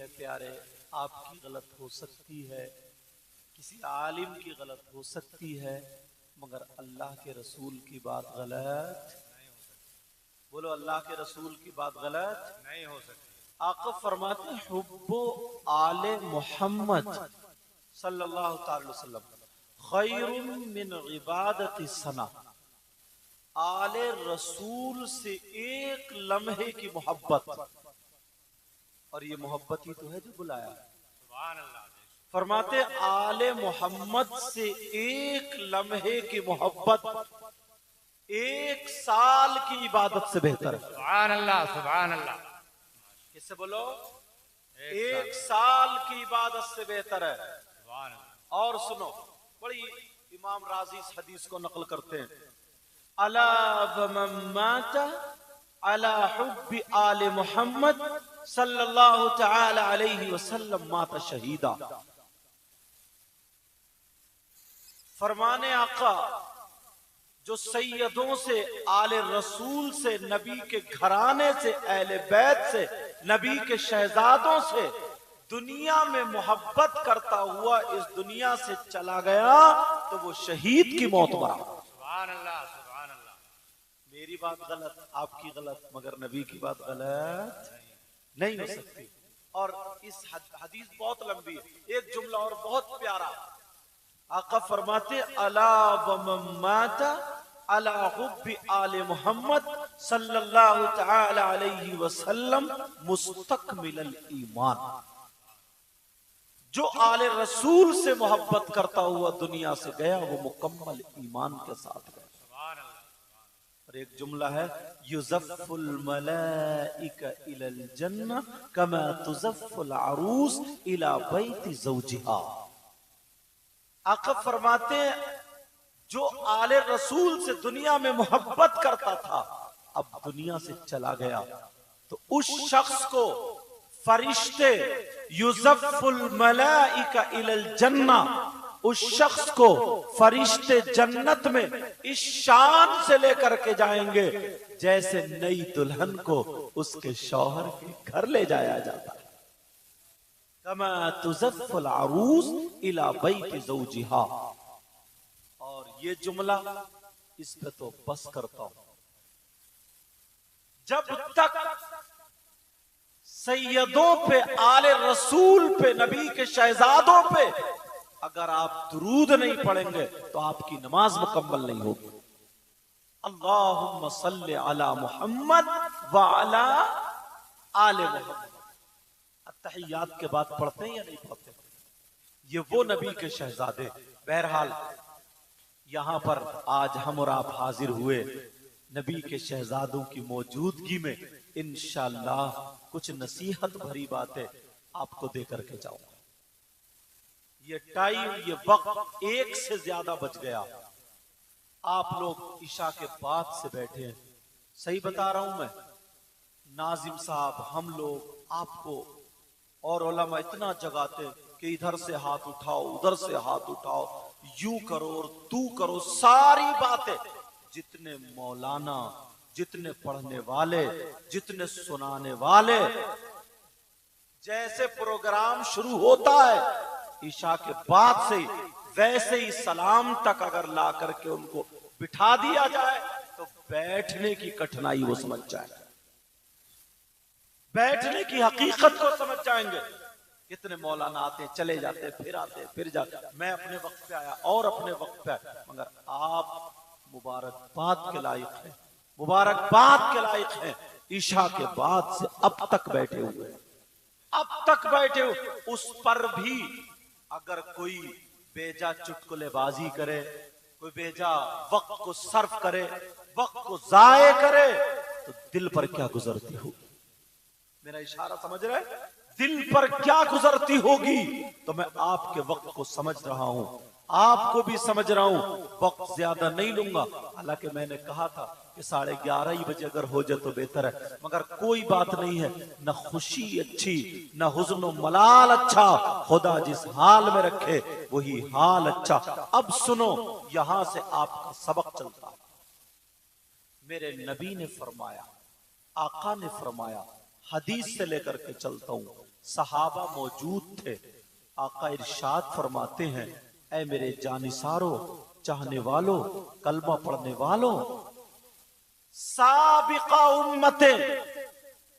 है प्यारे, आपकी गलत हो सकती है, किसी आलिम की गलत हो सकती है, मगर अल्लाह के रसूल की बात गलत। बोलो, अल्लाह के रसूल की बात गलत नहीं हो सकती। आका फरमाते हुब्बो आले मोहम्मद सल्लल्लाहु अलैहि वसल्लम खैरुम मिन इबादति सना। आले रसूल से एक लम्हे की मोहब्बत, और ये मोहब्बत ही तो है जो बुलाया। सुभान अल्लाह। फरमाते आले मोहम्मद से एक लम्हे की मोहब्बत एक साल की इबादत से बेहतर है। सुभान अल्लाह, सुभान अल्लाह। किससे बोलो? एक साल की इबादत से बेहतर है। सुभान अल्लाह। और सुनो, बड़ी इमाम राजी इस हदीस को नकल करते हैं, अला वमन माता अला हुब्बी आले मोहम्मद सल्लल्लाहु तआला अलैहि वसल्लम माता शहीदा। फरमाने आका, जो सैयदों से, आले रसूल से, नबी के घराने से, अहले बैत से, नबी के शहजादों से दुनिया में मोहब्बत करता हुआ इस दुनिया से चला गया तो वो शहीद की मौत मरा। सुभान अल्लाह, सुभान अल्लाह। मेरी बात गलत, आपकी गलत, मगर नबी की बात गलत नहीं हो सकती। और इस हदीस बहुत लंबी है, एक जुमला और बहुत प्यारा। आका फरमाते अला वमन माता अला हुब्बी आले मोहम्मद सल्लल्लाहु तआला अलैहि वसल्लम मुस्तकमिलल ईमान। जो आले रसूल से मोहब्बत करता हुआ दुनिया से गया वो मुकम्मल ईमान के साथ गया। सुभान अल्लाह। और एक जुमला है, युज़फ़ुल मलाइका इलल जन्नह कमा तुज़फ़ुल अरूस इला बैति ज़ौजिहा। आका फरमाते जो आले रसूल से दुनिया में मोहब्बत करता था, अब दुनिया से चला गया तो उस शख्स को फरिश्ते युज़फ़ुल मलाइका इलल जन्नह, उस शख्स को फरिश्ते जन्नत में इस शान से लेकर के जाएंगे जैसे नई दुल्हन को उसके शौहर के घर ले जाया जाता है। कमा तुज़फ़ुल अरूस इला बैति ज़ौजिहा। और ये जुमला, इस पे तो बस करता हूं, जब तक सैयदों पे, आले रसूल पे, नबी के शहजादों पे अगर आप दुरूद नहीं पढ़ेंगे तो आपकी नमाज मुकम्मल नहीं होगी। अल्लाहुम्मा सल्ली अला मुहम्मद व अला आले मुहम्मद। अत्तहियात के बाद पढ़ते हैं या नहीं पढ़ते? ये वो नबी के शहजादे। बहरहाल यहां पर आज हम और आप हाजिर हुए नबी के शहजादों की मौजूदगी में। इंशाअल्लाह कुछ नसीहत भरी बातें आपको देकर के जाऊंगा। ये टाइम, ये वक्त एक से ज्यादा बच गया। आप लोग ईशा के बाद से बैठे हैं, सही बता रहा हूं मैं। नाजिम साहब, हम लोग आपको और उलमा इतना जगाते कि इधर से हाथ उठाओ, उधर से हाथ उठाओ, यूं करो और तू करो, सारी बातें। जितने मौलाना, जितने पढ़ने वाले, जितने सुनाने वाले, जैसे प्रोग्राम शुरू होता है ईशा के बाद से, वैसे ही सलाम तक अगर ला करके उनको बिठा दिया जाए तो बैठने की कठिनाई वो समझ जाएंगे, बैठने की हकीकत को समझ जाएंगे। कितने मौलाना आते चले जाते, फिर आते फिर जाते। मैं अपने वक्त पे आया और अपने वक्त पे आया, मगर आप मुबारकबाद के लायक हैं, मुबारकबाद के लायक हैं। ईशा के बाद से अब तक बैठे हुए, अब तक बैठे हुए। उस पर भी अगर कोई बेजा चुटकुलेबाजी करे, कोई बेजा वक्त को सर्फ करे, वक्त को जाये करे, तो दिल पर क्या गुजरती होगी? मेरा इशारा समझ रहे? दिल पर क्या गुजरती होगी? तो मैं आपके वक्त को समझ रहा हूं, आपको भी समझ रहा हूं। वक्त ज्यादा नहीं लूंगा, हालांकि मैंने कहा था कि 11:30 ही बजे अगर हो जाए तो बेहतर है, मगर कोई बात नहीं है। न खुशी अच्छी, न हुज़्न मलाल अच्छा, खुदा जिस हाल में रखे वही हाल अच्छा। अब सुनो, यहां से आपका सबक चलता है। मेरे नबी ने फरमाया, आका ने फरमाया, हदीस से लेकर के चलता हूं, सहाबा मौजूद थे। आका इरशाद फरमाते हैं, ऐ मेरे जानिसारों, चाहने वालों, कलमा पढ़ने वालों, साबिका उम्मतें,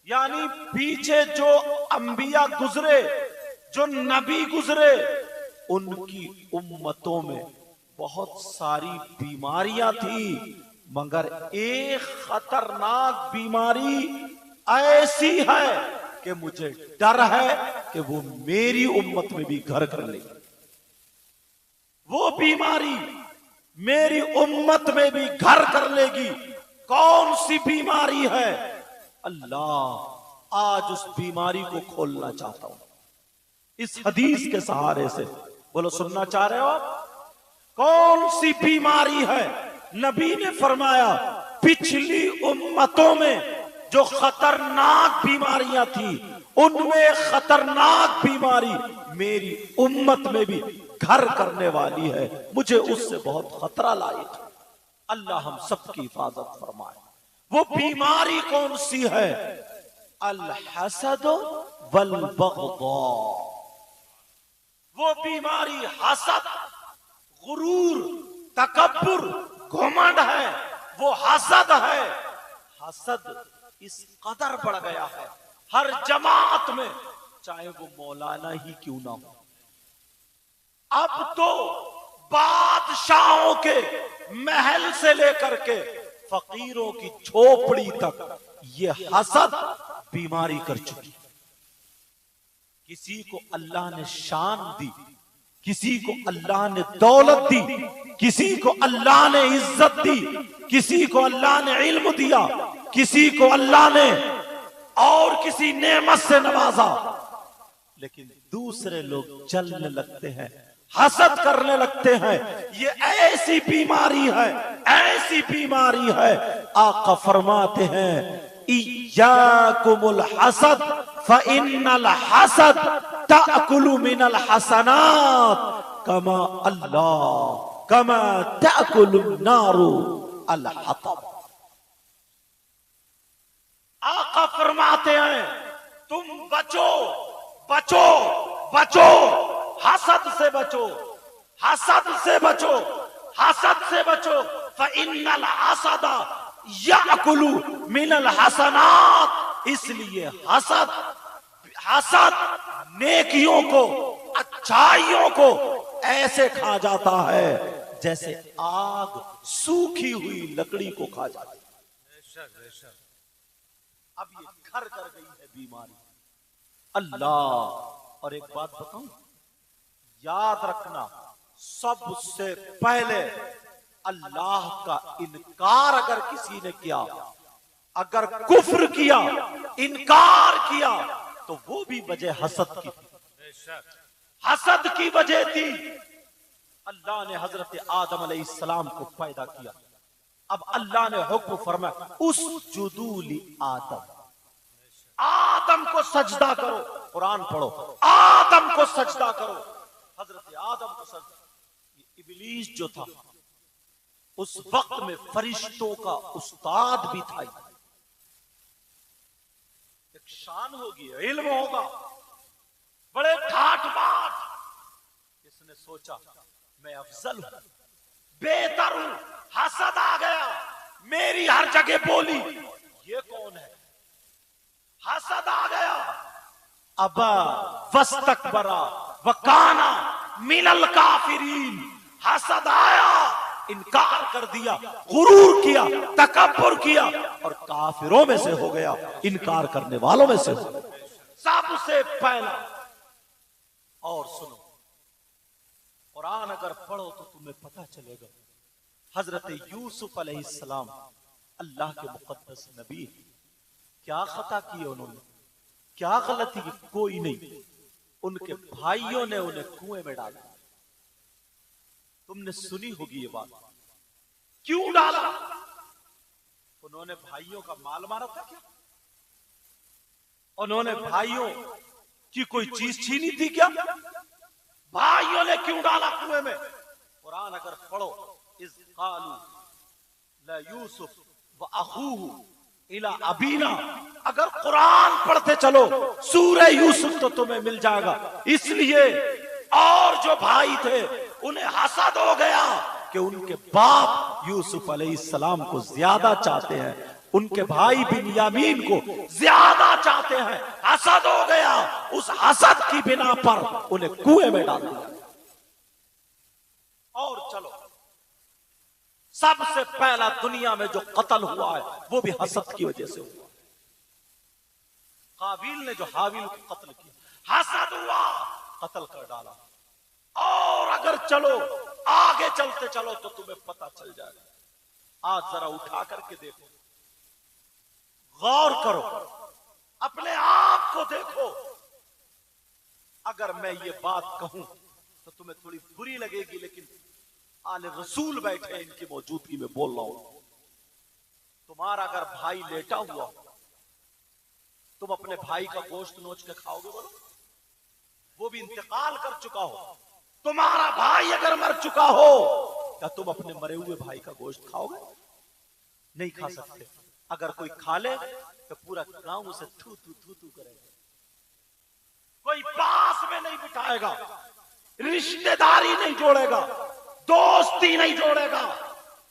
यानी पीछे जो अंबिया गुजरे, जो नबी गुजरे, उनकी उम्मतों में बहुत सारी बीमारियां थी, मगर एक खतरनाक बीमारी ऐसी है कि मुझे डर है कि वो मेरी उम्मत में भी घर कर लेगी। वो बीमारी मेरी उम्मत में भी घर कर लेगी। कौन सी बीमारी है? अल्लाह आज उस बीमारी को खोलना चाहता हूं इस हदीस के सहारे से। बोलो, सुनना चाह रहे हो आप? कौन सी बीमारी है? नबी ने फरमाया, पिछली उम्मतों में जो खतरनाक बीमारियां थी, उनमें खतरनाक बीमारी मेरी उम्मत में भी घर करने वाली है। मुझे उससे बहुत खतरा लायक है। अल्लाह हम सबकी हिफाजत फरमाए। वो बीमारी कौन सी है? अल हसद वल बग़दा। वो बीमारी हसद, गुरूर, तकब्बुर, घमंड है। वो हसद है। हसद इस कदर बढ़ गया है हर जमात में, चाहे वो मौलाना ही क्यों ना हो। अब तो बादशाहों के महल से लेकर के फकीरों की झोपड़ी तक ये हसद बीमारी कर चुकी। किसी को अल्लाह ने शान दी, किसी को अल्लाह ने दौलत दी, किसी को अल्लाह ने इज्जत दी, किसी को अल्लाह ने इल्म दिया, किसी को अल्लाह ने और किसी नेमत से नवाजा, लेकिन दूसरे लोग जलने लगते हैं, हसद करने लगते हैं। ये ऐसी बीमारी है, ऐसी बीमारी है। आका फरमाते हैं, इय्याकुमुल हसद फ़इन्नल हसद तअकुलु मिनल हसनात कमा तअकुलु नारु अल हतब। आका फरमाते हैं, तुम बचो बचो बचो, हसद से बचो, हसद से बचो, हसद से बचो। फ़इन्नल हसद याकुलु मिनल हसनात। इसलिए हसद नेकियों को, अच्छाइयों को ऐसे खा जाता है जैसे आग सूखी हुई लकड़ी को खा जाती है। अब ये घर कर गई है बीमारी। अल्लाह, और एक बात बताऊं, याद रखना, सबसे पहले अल्लाह का इनकार अगर किसी ने किया, अगर कुफ्र किया, इनकार किया, तो वो भी वजह हसद की थी। हसद की वजह थी। अल्लाह ने हजरत आदम अलैहिस्सलाम को पैदा किया। अब अल्लाह ने हुक्म फरमाया, उसजुदू ली आदम, आदम को सजदा करो। कुरान पढ़ो, आदम को सजदा करो। हजरत आदम को सजदा। इब्लीस जो था उस वक्त में फरिश्तों का उस्ताद भी था। एक शान होगी, इल्म होगा, बड़े ठाठ बाट। इसने सोचा मैं अफजल हूं, बेहतर हूं। हसद आ गया, मेरी हर जगह बोली, ये कौन है? हसद आ गया। अबा वस्तकबरा वकाना मिनल काफिरीन। हसद आया, इनकार कर दिया, गुरूर किया, तकब्बुर किया, और काफिरों में से हो गया, इनकार करने वालों में से हो गया सबसे पहला। और सुनो, कुरान अगर पढ़ो तो तुम्हें पता चलेगा, हजरत यूसुफ अलैहिस्सलाम अल्लाह के मुकद्दस नबी, क्या खता की उन्होंने, क्या गलती की? कोई नहीं। उनके भाइयों ने उन्हें कुएं में डाला। तुमने सुनी होगी ये बात। क्यों डाला? उन्होंने भाइयों का माल मारा था क्या? उन्होंने भाइयों की कोई चीज छीनी थी क्या? भाइयों ने क्यों डाला कुएं में? कुरान अगर पढ़ो, इज़ क़ालू ला यूसुफ व अखूहु इला अबीना, अगर कुरान पढ़ते चलो सूरह यूसुफ तो तुम्हें मिल जाएगा। इसलिए और जो भाई थे उन्हें हसद हो गया कि उनके बाप यूसुफ अलैहिस्सलाम को ज्यादा चाहते हैं, उनके भाई बिन्यामीन को ज्यादा चाहते हैं। हसद हो गया, उस हसद की बिना पर उन्हें कुएं में डाल दिया। और चलो, सबसे पहला दुनिया में जो कत्ल हुआ है वो भी हसद की वजह से हुआ। काबिल ने जो हाबिल को कत्ल किया, हसद हुआ, कत्ल कर डाला। और अगर चलो आगे चलते चलो तो तुम्हें पता चल जाएगा। आज जरा उठा करके देखो, गौर करो, अपने आप को देखो। अगर मैं ये बात कहूं तो तुम्हें थोड़ी बुरी लगेगी, लेकिन आले रसूल बैठे इनकी मौजूदगी में बोल रहा हूं। तुम्हारा अगर भाई लेटा हुआ हो, तुम अपने भाई का गोश्त नोच के खाओगे? बोलो, वो भी इंतकाल कर चुका हो। तुम्हारा भाई अगर मर चुका हो, क्या तुम अपने मरे हुए भाई का गोश्त खाओगे? नहीं खा सकते। अगर कोई खा ले तो पूरा गांव उसे थू थू थू थू करेगा, कोई पास में नहीं बिठाएगा, रिश्तेदारी नहीं जोड़ेगा, दोस्ती नहीं जोड़ेगा।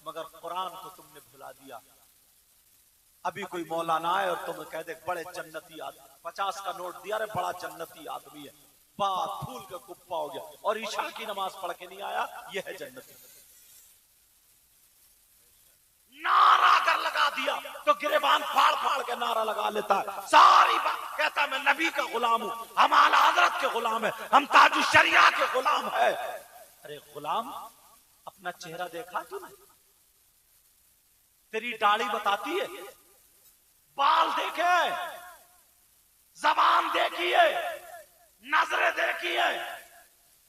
मगर कुरान को तुमने भुला दिया। अभी कोई मौलाना है और तुम कह दे बड़े जन्नती आदमी, 50 का नोट दिया रे, बड़ा जन्नती आदमी है, बात फूल का कुप्पा हो गया, और ईशा की नमाज पढ़ के नहीं आया, यह है जन्नती। नारा अगर लगा दिया तो गिरेबान फाड़ फाड़ के नारा लगा लेता है, सारी बात कहता है मैं नबी का गुलाम हूं, हम आला हजरत के गुलाम है, हम ताजु शरिया के गुलाम है। अरे गुलाम, अपना चेहरा देखा तूने? तेरी दाढ़ी बताती है, बाल देखे, जबान देखिए, नजरें देखिए।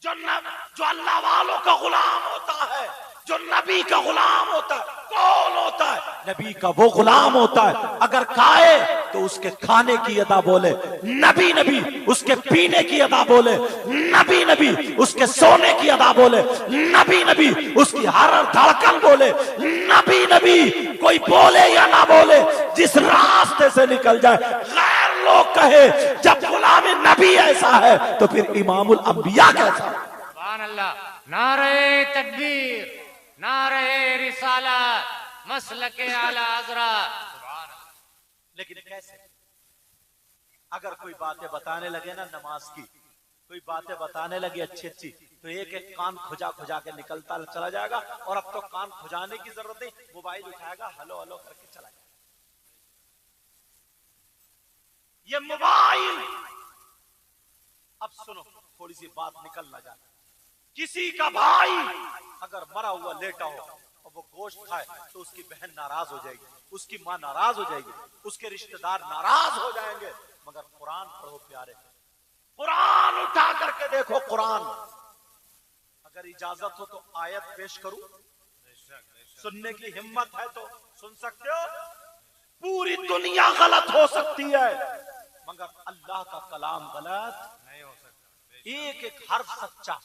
जो अल्लाह वालों का गुलाम होता है, जो नबी का गुलाम होता है, कौन होता है? नबी का वो गुलाम होता है, अगर खाए तो उसके खाने की अदा बोले नबी नबी, उसके पीने की अदा बोले नबी नबी, उसके सोने की अदा बोले नबी नबी, उसकी हर धड़कन बोले नबी नबी। कोई बोले या ना बोले, जिस रास्ते से निकल जाए, गैर लोग कहे जब गुलाम नबी ऐसा है तो फिर इमामुल अंबिया कैसा? सुभान अल्लाह, नारे तकबीर, नारे रिसालत, मसलके आला हज़रत। लेकिन कैसे? अगर कोई बातें बताने लगे ना नमाज की, कोई बातें बताने लगे अच्छी अच्छी, तो एक एक कान खुजा खुजा के निकलता चला जाएगा। और अब तो कान खुजाने की जरूरत नहीं, मोबाइल उठाएगा, हेलो हेलो करके चला जाएगा। ये मोबाइल, अब सुनो, थोड़ी सी बात निकल ना जाए। किसी का भाई अगर मरा हुआ लेटा हो और वो गोश्त खाए तो उसकी बहन नाराज हो जाएगी, उसकी मां नाराज हो जाएगी, उसके रिश्तेदार नाराज हो जाएंगे। मगर कुरान पढ़ो प्यारे, कुरान उठा करके देखो। कुरान, अगर इजाजत हो तो आयत पेश करूं, सुनने की हिम्मत है तो सुन सकते हो। पूरी दुनिया गलत हो सकती है मगर अल्लाह का कलाम गलत नहीं हो सकता। एक एक हर्फ सच्चा,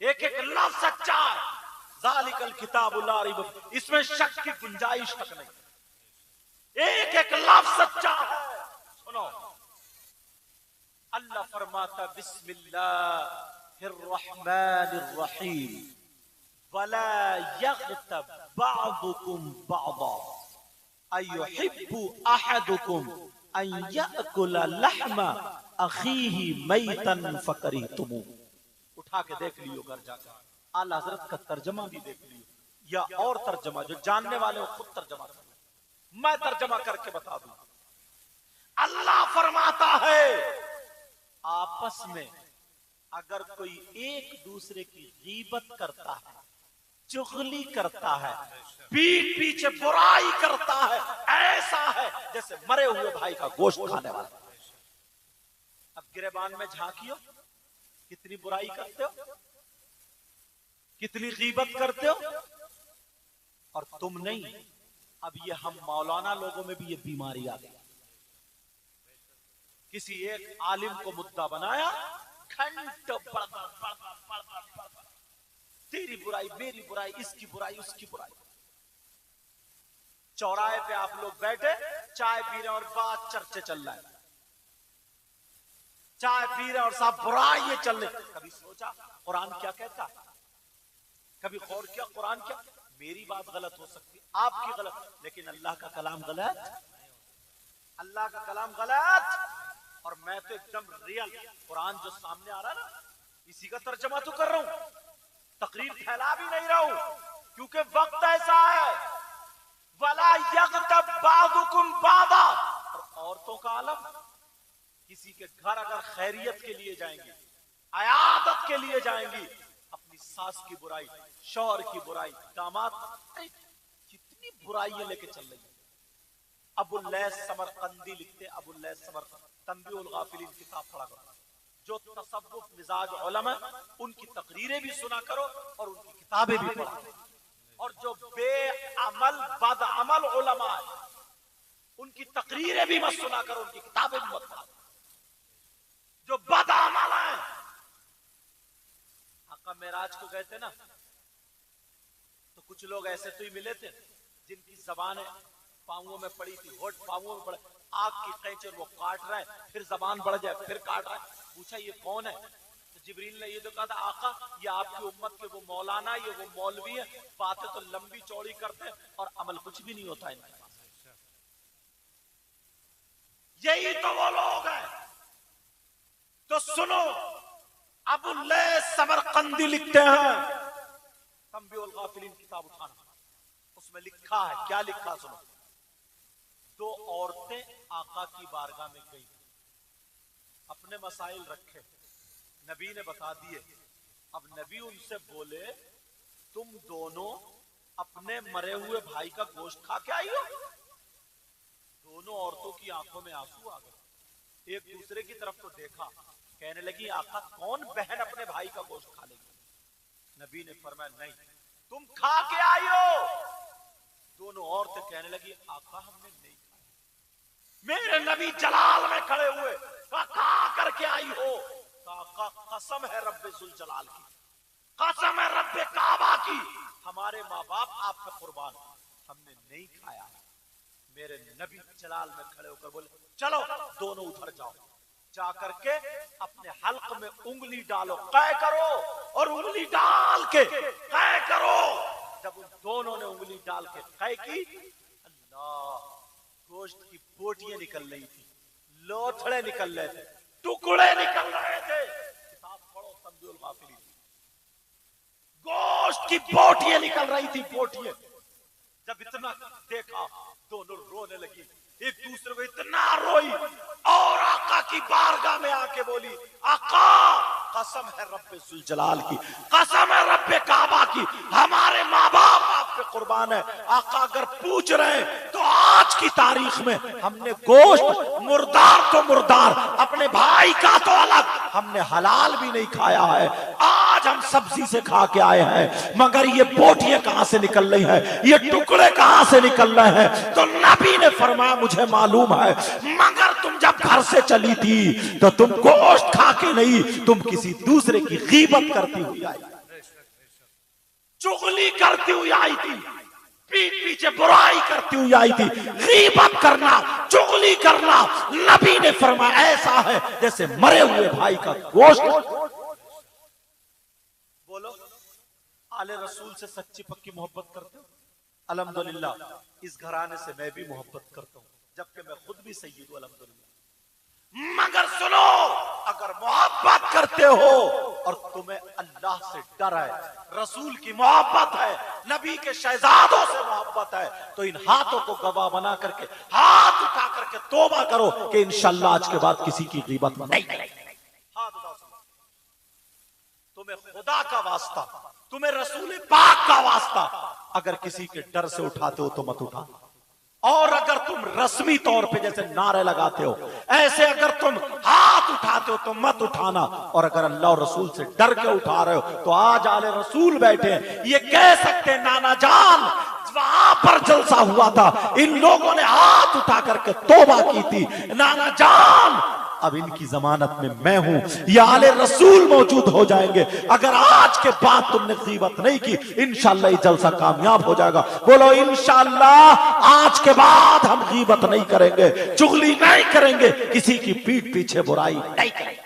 एक एक लफ्ज सच्चा है। ज़ालिकल किताबुल ला रैब, इसमें शक की गुंजाइश तक नहीं, एक एक लफ्ज सच्चा है। सुनो, अल्लाह फरमाता बिस्मिल्लाहिर रहमानिर रहीम, वला यग़तब बअदुकुम बअदा अयुहिब्बु अहदुकुम अन यअकुल लहमा अखीही मैतन फकरीतुमू। उठा के देख लियो घर जाकर, आला हजरत का तर्जमा भी देख लियो, या और तर्जमा जो जानने वाले हो खुद तर्जमा कर, मैं तर्जमा करके बता दूं। अल्लाह फरमाता है आपस में अगर कोई एक दूसरे की गीबत करता है, चुगली करता है, पीठ पीछे बुराई करता है, ऐसा है जैसे मरे हुए भाई का गोश्त खाने वाला। अब गिरेबान में झांकियो, कितनी बुराई करते हो, कितनी गीबत करते हो। और तुम नहीं, अब ये हम मौलाना लोगों में भी ये बीमारी आ गई। किसी एक आलिम को मुद्दा बनाया, घंटों तेरी बुराई, मेरी बुराई, इसकी बुराई, उसकी बुराई। चौराहे पे आप लोग बैठे, चाय पी रहे और बात चर्चे चल रहा है, चाय पी रहे और साहब बुराई ये चल रही। कभी सोचा कुरान क्या कहता है? कभी गौर किया कुरान क्या? मेरी बात गलत हो सकती, आपकी गलत, लेकिन अल्लाह का कलाम गलत, अल्लाह का कलाम गलत। और मैं तो एकदम रियल कुरान जो सामने आ रहा है ना, इसी का तर्जमा तो कर रहा हूं, तकरीर फैला भी नहीं रहा हूं, क्योंकि वक्त ऐसा है। वला यग़तब बाज़ुकुम बाज़ा, और औरतों का आलम, किसी के घर अगर खैरियत के लिए जाएंगी, अयादत के लिए जाएंगी, अपनी सास की बुराई, शौहर की बुराई, दामाद, कितनी बुराइयां लेके चल रही है। अबुल लैस समरकंदी लिखते, अबुल लैस समरकंदी तंबीहुल गाफिलीन किताब पढ़ा करो, जो तसव्वुफ मिजाज उलमा उनकी तकरीरें भी सुना करो और उनकी किताबें भी पढ़ा करो। और जो बेअमल बदअमल उलमा है उनकी तकरीरें भी मत सुना करो, उनकी किताबें भी मत पढ़ा। जो बदअमल है, आका मेराज को गए थे ना, तो कुछ लोग ऐसे तो ही मिले थे जिनकी जबानें पांवों में पड़ी थी, होठ पांवों में पड़े, आग की कैंचर वो काट रहा है, फिर जबान बढ़ जाए, फिर काट रहा है। पूछा ये कौन है? तो जिब्रील ने ये तो कहा था, आका ये आपकी उम्मत के वो मौलाना, ये वो मौलवी है, बातें तो लंबी चौड़ी करते हैं और अमल कुछ भी नहीं होता इनके पास। यही तो वो लोग हैं। तो सुनो, अबुल लैस समरकंदी लिखते हैं, तंबीहुल गाफिलीन किताब उठाना, उसमें लिखा है, क्या लिखा सुनो। दो औरतें आका की बारगाह में गई, अपने मसाइल रखे, नबी ने बता दिए। अब नबी उनसे बोले, तुम दोनों अपने मरे हुए भाई का गोश्त खा के आई हो? दोनों औरतों की आंखों में आंसू आ गए, एक दूसरे की तरफ तो देखा, कहने लगी आका कौन बहन अपने भाई का गोश्त खा लेगी? नबी ने फरमाया नहीं, तुम खा के आई हो। दोनों औरतें कहने लगी आका हमने नहीं खाया। मेरे नबी जलाल में खड़े हुए, खा करके आई हो? आका कसम है रब्बे जुल जलाल की, कसम है रब्बे काबा की, हमारे माँ बाप आप पे कुर्बान, हमने नहीं खाया। मेरे नबी जलाल में खड़े होकर बोले चलो दोनों उधर जाओ, जाकर के अपने हल्क में उंगली डालो, कै करो, और उंगली डाल के कै करो। जब उन दोनों ने उंगली डाल के कै की, अल्लाह, गोश्त की बोटियां निकल रही थी, लोथड़े निकल रहे थे, टुकड़े निकल रहे थे। किताब पढ़ो तंबीहुल गाफिलीन, गोश्त की बोटियां निकल रही थी, बोटियां। जब इतना देखा दोनों रोने लगी, एक दूसरे को इतना रोई, और आका की बारगाह में आके बोली आका कसम है रब्बे जुल जलाल की, कसम है रब्बे काबा की, हमारे माँ बाप आप पे कुर्बान है। आका अगर पूछ रहे हैं तो आज की तारीख में हमने गोश्त मुर्दार तो मुर्दार, अपने भाई का तो अलग, हमने हलाल भी नहीं खाया है। आज हम सब्जी से खा के आए हैं, मगर ये बोटियां कहां से निकल रही है, ये टुकड़े कहां से निकल रहे हैं? तो नबी ने फरमाया मुझे मालूम है, मगर तुम जब घर से चली थी तो तुम गोश्त खा के नहीं, तुम किसी दूसरे की गीबत करती हुई आई, चुगली करती हुई आई थी, पीठ पीछे बुराई करती हुई आई थी। गीबत करना, चुगली करना, नबी ने फरमाया ऐसा है जैसे मरे हुए भाई का गोश्त। बोलो, आले रसूल से सच्ची पक्की मोहब्बत करते हो? अल्हम्दुलिल्लाह, इस घराने से मैं भी मोहब्बत करता हूं, जबकि मैं खुद भी सय्यद हूं अल्हम्दुलिल्लाह। मगर सुनो, अगर मोहब्बत करते हो और तुम्हें अल्लाह से डर है, रसूल की मोहब्बत है, नबी के शहजादों से मोहब्बत है, तो इन हाथों को गवाह बना करके हाथ उठा करके तौबा करो कि इंशाअल्लाह आज के बाद किसी की गीबत नहीं करेंगे। हाथ उठाओ, तुम्हें खुदा का वास्ता, तुम्हें रसूल पाक का वास्ता, अगर किसी के डर से उठाते हो तो मत उठाना। और अगर तुम रस्मी तौर पे जैसे नारे लगाते हो, ऐसे अगर तुम हाथ उठाते हो तो मत उठाना। और अगर अल्लाह और रसूल से डर के उठा रहे हो तो आज आले रसूल बैठे हैं, ये कह सकते हैं नाना जान वहां पर जलसा हुआ था, इन लोगों ने हाथ उठा करके तौबा की थी, नाना जान अब इनकी जमानत में मैं हूं, ये आले रसूल मौजूद हो जाएंगे। अगर आज के बाद तुमने गीबत नहीं की, इंशाअल्लाह ये जलसा कामयाब हो जाएगा। बोलो इंशाअल्लाह आज के बाद हम गीबत नहीं करेंगे, चुगली नहीं करेंगे, किसी की पीठ पीछे बुराई नहीं करेंगे।